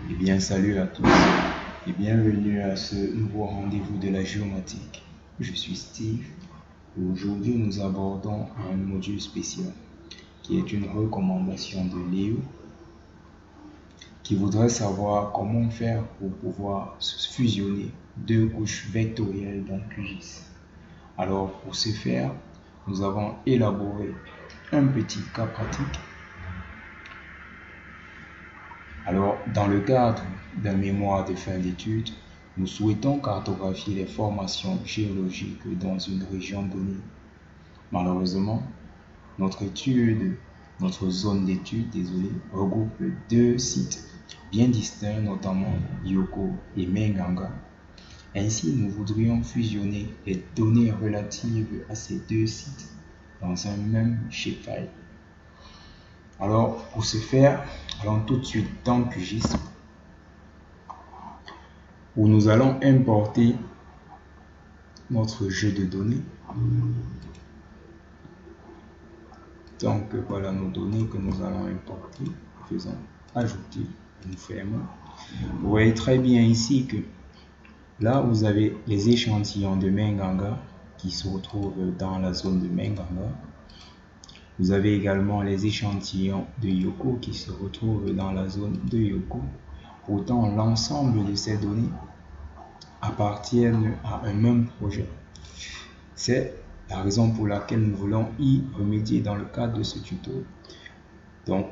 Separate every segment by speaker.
Speaker 1: Eh bien, salut à tous et bienvenue à ce nouveau rendez-vous de la géomatique. Je suis Steve et aujourd'hui nous abordons un module spécial qui est une recommandation de Léo qui voudrait savoir comment faire pour pouvoir fusionner deux couches vectorielles dans QGIS. Alors pour ce faire, nous avons élaboré un petit cas pratique. Alors, dans le cadre d'un mémoire de fin d'études, nous souhaitons cartographier les formations géologiques dans une région donnée. Malheureusement, notre zone d'étude, regroupe deux sites bien distincts, notamment Yoko et Menganga. Ainsi, nous voudrions fusionner les données relatives à ces deux sites dans un même shapefile. Alors, pour ce faire, allons tout de suite dans QGIS où nous allons importer notre jeu de données. Donc, voilà nos données que nous allons importer. Faisons ajouter, nous fermons. Vous voyez très bien ici que là, vous avez les échantillons de Menganga qui se retrouvent dans la zone de Menganga. Vous avez également les échantillons de Yoko qui se retrouvent dans la zone de Yoko. Pourtant, l'ensemble de ces données appartiennent à un même projet. C'est la raison pour laquelle nous voulons y remédier dans le cadre de ce tuto. Donc,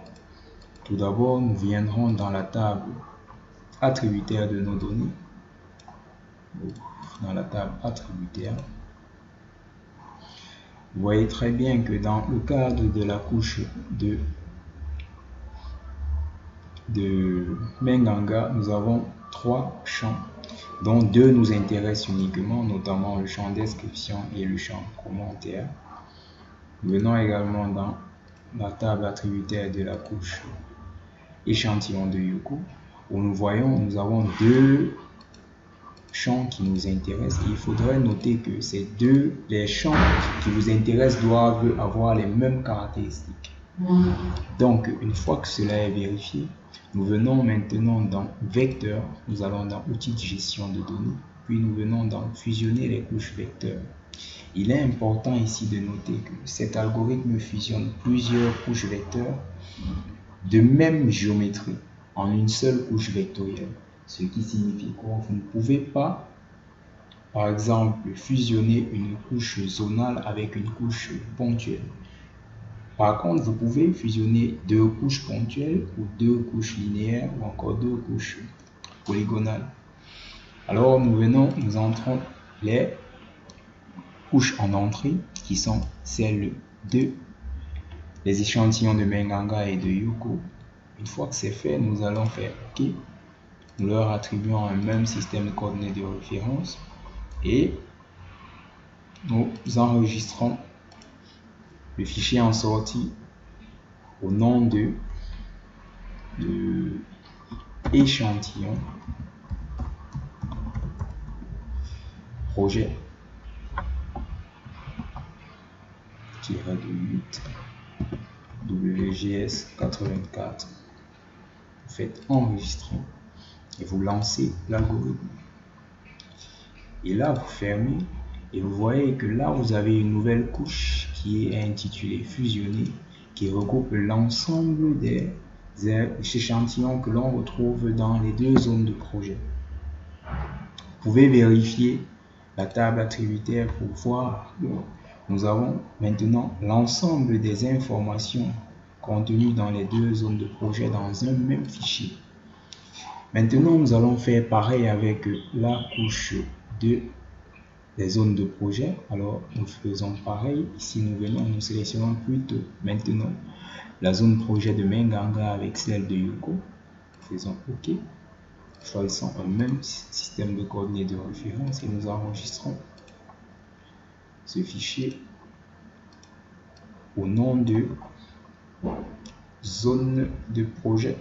Speaker 1: tout d'abord, nous viendrons dans la table attributaire de nos données. Dans la table attributaire, vous voyez très bien que dans le cadre de la couche de Menganga, nous avons trois champs, dont deux nous intéressent uniquement, notamment le champ description et le champ commentaire. Nous venons également dans la table attributaire de la couche échantillon de Yoko, où nous avons deux champs qui nous intéressent. Il faudrait noter que les champs qui vous intéressent doivent avoir les mêmes caractéristiques. Donc, une fois que cela est vérifié, nous venons maintenant dans vecteur, nous allons dans outils de gestion de données, puis nous venons dans fusionner les couches vecteurs. Il est important ici de noter que cet algorithme fusionne plusieurs couches vecteurs de même géométrie en une seule couche vectorielle. Ce qui signifie que vous ne pouvez pas, par exemple, fusionner une couche zonale avec une couche ponctuelle. Par contre, vous pouvez fusionner deux couches ponctuelles ou deux couches linéaires ou encore deux couches polygonales. Alors, nous entrons les couches en entrée qui sont celles de les échantillons de Menganga et de Yoko. Une fois que c'est fait, nous allons faire OK. Nous leur attribuons un même système de coordonnées de référence et nous enregistrons le fichier en sortie au nom de échantillon projet -8 WGS 84. Vous faites enregistrer et vous lancez l'algorithme. Et là, vous fermez et vous voyez que là, vous avez une nouvelle couche qui est intitulée fusionner, qui regroupe l'ensemble des échantillons que l'on retrouve dans les deux zones de projet. Vous pouvez vérifier la table attributaire pour voir que nous avons maintenant l'ensemble des informations contenues dans les deux zones de projet dans un même fichier. Maintenant, nous allons faire pareil avec la couche des zones de projet. Alors, nous faisons pareil. Ici, nous sélectionnons plutôt maintenant la zone projet de Menganga avec celle de Yoko. Faisons OK. Choisissons un même système de coordonnées de référence et nous enregistrons ce fichier au nom de zone de projet.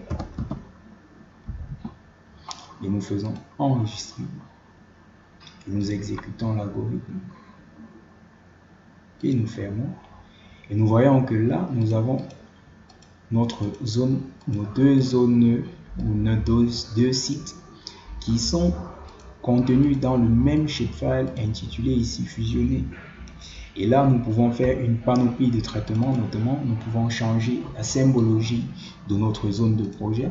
Speaker 1: Et nous faisons enregistrer. Et nous exécutons l'algorithme. Et nous fermons. Et nous voyons que là, nous avons nos deux zones deux sites qui sont contenus dans le même shapefile intitulé ici fusionner. Et là, nous pouvons faire une panoplie de traitements, notamment nous pouvons changer la symbologie de notre zone de projet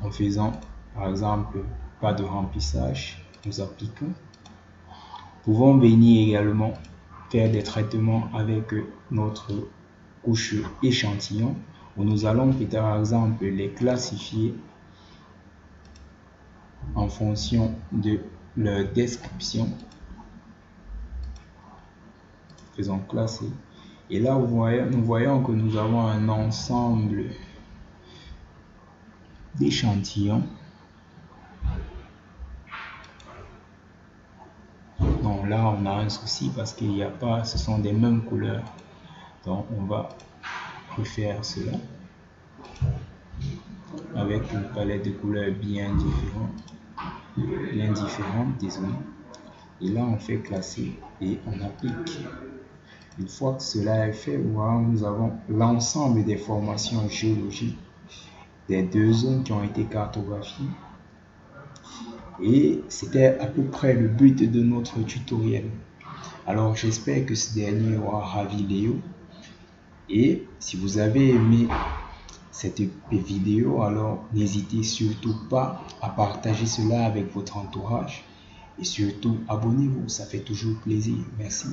Speaker 1: en faisant par exemple pas de remplissage, nous appliquons. Nous pouvons venir également faire des traitements avec notre couche échantillon où nous allons par exemple les classifier en fonction de leur description. Faisons classer. Et là, nous voyons que nous avons un ensemble d'échantillons. Donc là, on a un souci parce qu'il n'y a pas, ce sont des mêmes couleurs. Donc on va refaire cela avec une palette de couleurs bien différente, désolé. Et là, on fait classer et on applique. Une fois que cela est fait, voilà, nous avons l'ensemble des formations géologiques des deux zones qui ont été cartographiées. Et c'était à peu près le but de notre tutoriel. Alors j'espère que ce dernier aura ravi Léo. Et si vous avez aimé cette vidéo, alors n'hésitez surtout pas à partager cela avec votre entourage. Et surtout, abonnez-vous, ça fait toujours plaisir. Merci.